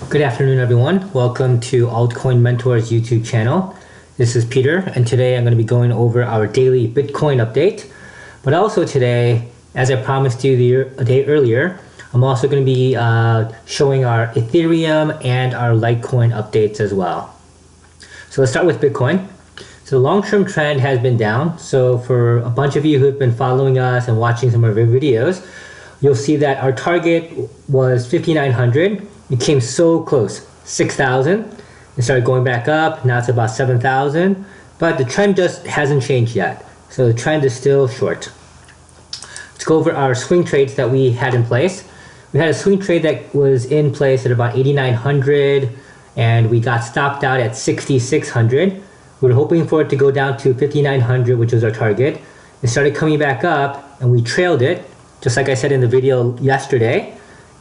Good afternoon, everyone. Welcome to Altcoin Mentors YouTube channel. This is Peter, and today I'm going to be going over our daily Bitcoin update. But also today, as I promised you a day earlier, I'm also going to be showing our Ethereum and our Litecoin updates as well. So let's start with Bitcoin. So the long-term trend has been down. So for a bunch of you who have been following us and watching some of our videos, you'll see that our target was 5,900. It came so close, 6,000. It started going back up. Now it's about 7,000. But the trend just hasn't changed yet. So the trend is still short. Let's go over our swing trades that we had in place. We had a swing trade that was in place at about 8,900, and we got stopped out at 6,600. We were hoping for it to go down to 5,900, which was our target. It started coming back up, and we trailed it, just like I said in the video yesterday.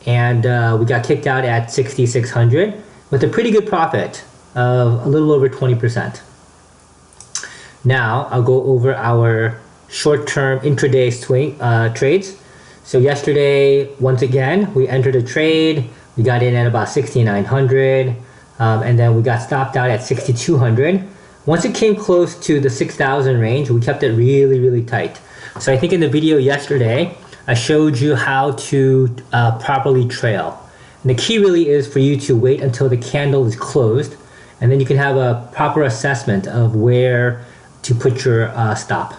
And we got kicked out at 6,600 with a pretty good profit of a little over 20%. Now I'll go over our short-term intraday swing trades. So yesterday, once again, we entered a trade. We got in at about 6,900, and then we got stopped out at 6,200. Once it came close to the 6,000 range, we kept it really, really tight. So I think in the video yesterday, I showed you how to properly trail. And the key really is for you to wait until the candle is closed, and then you can have a proper assessment of where to put your stop.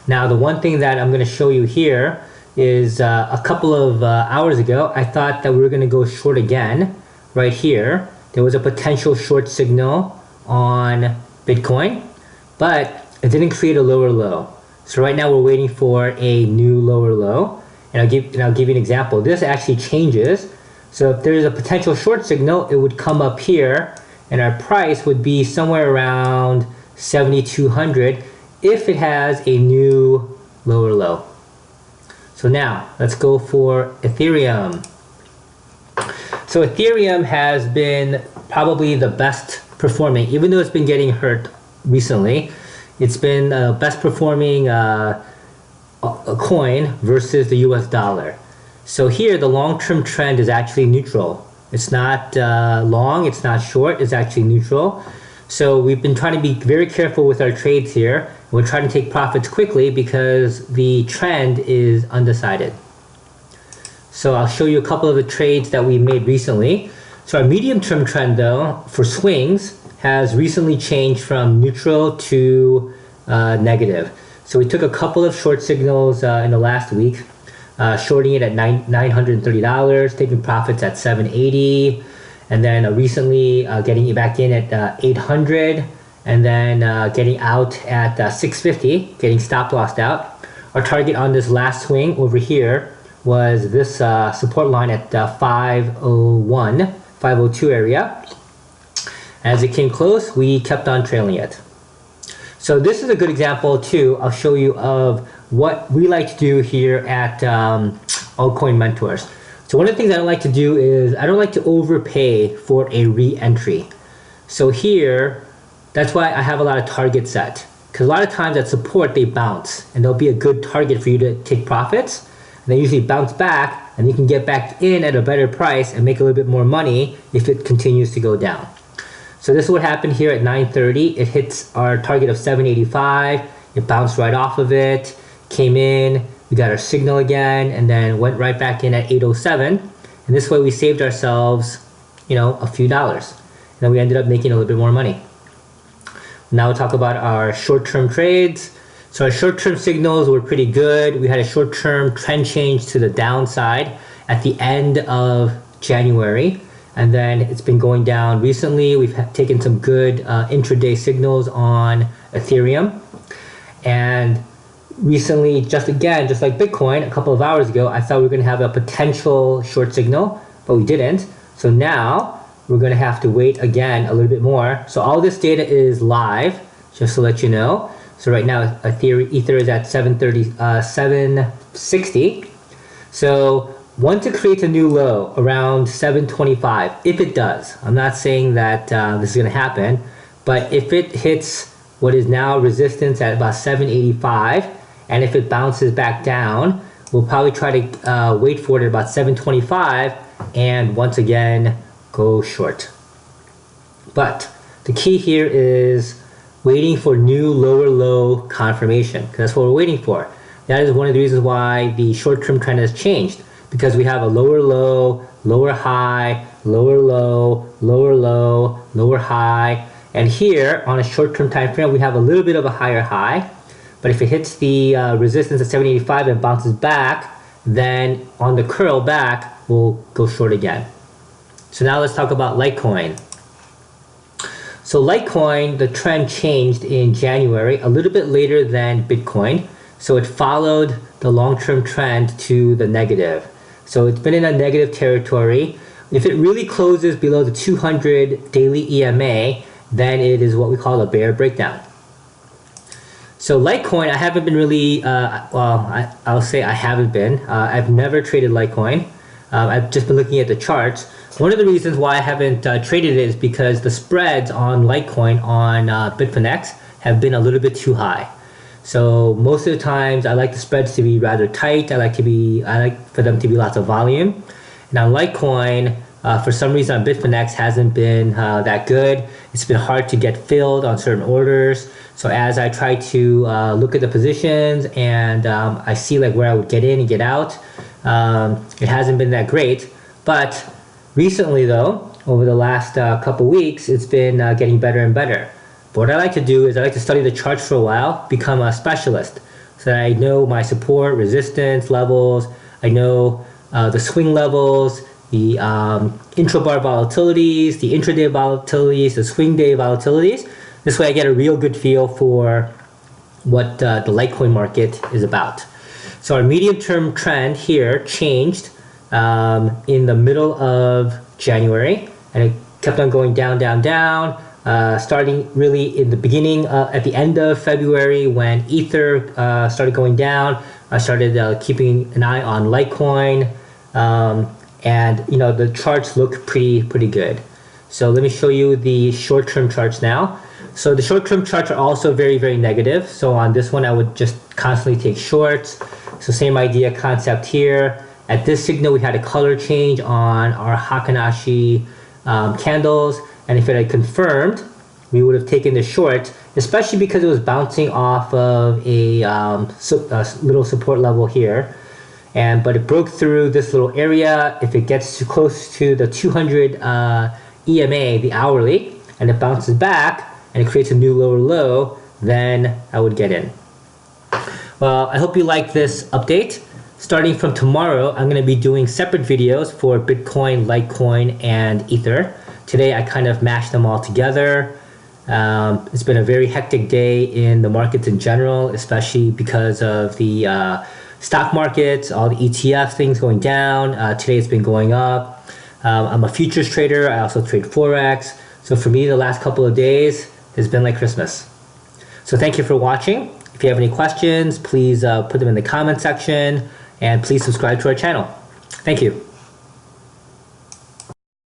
Now, the one thing that I'm going to show you here is a couple of hours ago, I thought that we were going to go short again. Right here, there was a potential short signal on Bitcoin, but it didn't create a lower low. So right now we're waiting for a new lower low, and I'll give you an example. This actually changes. So if there's a potential short signal, it would come up here, and our price would be somewhere around 7,200 if it has a new lower low. So now let's go for Ethereum. So Ethereum has been probably the best performing, even though it's been getting hurt recently. It's been best performing a coin versus the US dollar. So here the long-term trend is actually neutral. It's not long, it's not short, it's actually neutral. So we've been trying to be very careful with our trades here. We're trying to take profits quickly because the trend is undecided. So I'll show you a couple of the trades that we made recently. So our medium-term trend though, for swings, has recently changed from neutral to negative. So we took a couple of short signals in the last week, shorting it at $930, taking profits at $780, and then recently getting it back in at 800, and then getting out at 650, getting stop lossed out. Our target on this last swing over here was this support line at 501, 502 area. As it came close, we kept on trailing it. So this is a good example too, I'll show you, of what we like to do here at Altcoin Mentors. So one of the things I don't like to do is I don't like to overpay for a re-entry. So here, that's why I have a lot of targets set. Because a lot of times at support, they bounce, and they'll be a good target for you to take profits. And they usually bounce back, and you can get back in at a better price and make a little bit more money if it continues to go down. So this is what happened here at 9:30. It hits our target of 785. It bounced right off of it, came in, we got our signal again, and then went right back in at 807. And this way we saved ourselves, a few dollars. And then we ended up making a little bit more money. Now we'll talk about our short-term trades. So our short-term signals were pretty good. We had a short-term trend change to the downside at the end of January. And then it's been going down recently. We've taken some good intraday signals on Ethereum. And recently, just like Bitcoin, a couple of hours ago, I thought we were going to have a potential short signal, but we didn't. So now we're going to have to wait again a little bit more. So all this data is live, just to let you know. So right now, Ether is at 760. So once it creates a new low around 725, if it does, I'm not saying that this is going to happen, but if it hits what is now resistance at about 785, and if it bounces back down, we'll probably try to wait for it at about 725 and once again go short. But the key here is waiting for new lower low confirmation, because that's what we're waiting for. That is one of the reasons why the short-term trend has changed, because we have a lower low, lower high, lower low, lower low, lower high, and here on a short-term time frame we have a little bit of a higher high, but if it hits the resistance at 785 and bounces back, then on the curl back we'll go short again. So now let's talk about Litecoin. So Litecoin, the trend changed in January, a little bit later than Bitcoin. So it followed the long-term trend to the negative. So it's been in a negative territory. If it really closes below the 200 daily EMA, then it is what we call a bear breakdown. So Litecoin, I haven't been really, I'll say I haven't been. I've never traded Litecoin. I've just been looking at the charts. One of the reasons why I haven't traded it is because the spreads on Litecoin on Bitfinex have been a little bit too high. So most of the times I like the spreads to be rather tight. I like for them to be lots of volume. Now Litecoin, for some reason on Bitfinex hasn't been that good. It's been hard to get filled on certain orders. So as I try to look at the positions and I see like where I would get in and get out, it hasn't been that great. But recently though, over the last couple weeks, it's been getting better and better. But what I like to do is I like to study the charts for a while, become a specialist, so that I know my support, resistance levels, I know the swing levels, the intra-bar volatilities, the intraday volatilities, the swing day volatilities. This way I get a real good feel for what the Litecoin market is about. So our medium-term trend here changed in the middle of January, and it kept on going down, down, down. Starting really in the beginning, at the end of February when Ether started going down, I started keeping an eye on Litecoin, and you know, the charts look pretty good. So let me show you the short-term charts now. So the short-term charts are also very negative. So on this one I would just constantly take shorts. So same idea, concept here. At this signal we had a color change on our Heikin-Ashi candles. And if it had confirmed, we would have taken the short, especially because it was bouncing off of a little support level here. But it broke through this little area. If it gets too close to the 200 EMA, the hourly, and it bounces back and it creates a new lower low, then I would get in. Well, I hope you like this update. Starting from tomorrow, I'm going to be doing separate videos for Bitcoin, Litecoin, and Ether. Today I kind of mashed them all together. It's been a very hectic day in the markets in general, especially because of the stock markets, all the ETF things going down. Today it's been going up. I'm a futures trader. I also trade Forex. So for me, the last couple of days has been like Christmas. So thank you for watching. If you have any questions, please put them in the comment section, and please subscribe to our channel. Thank you.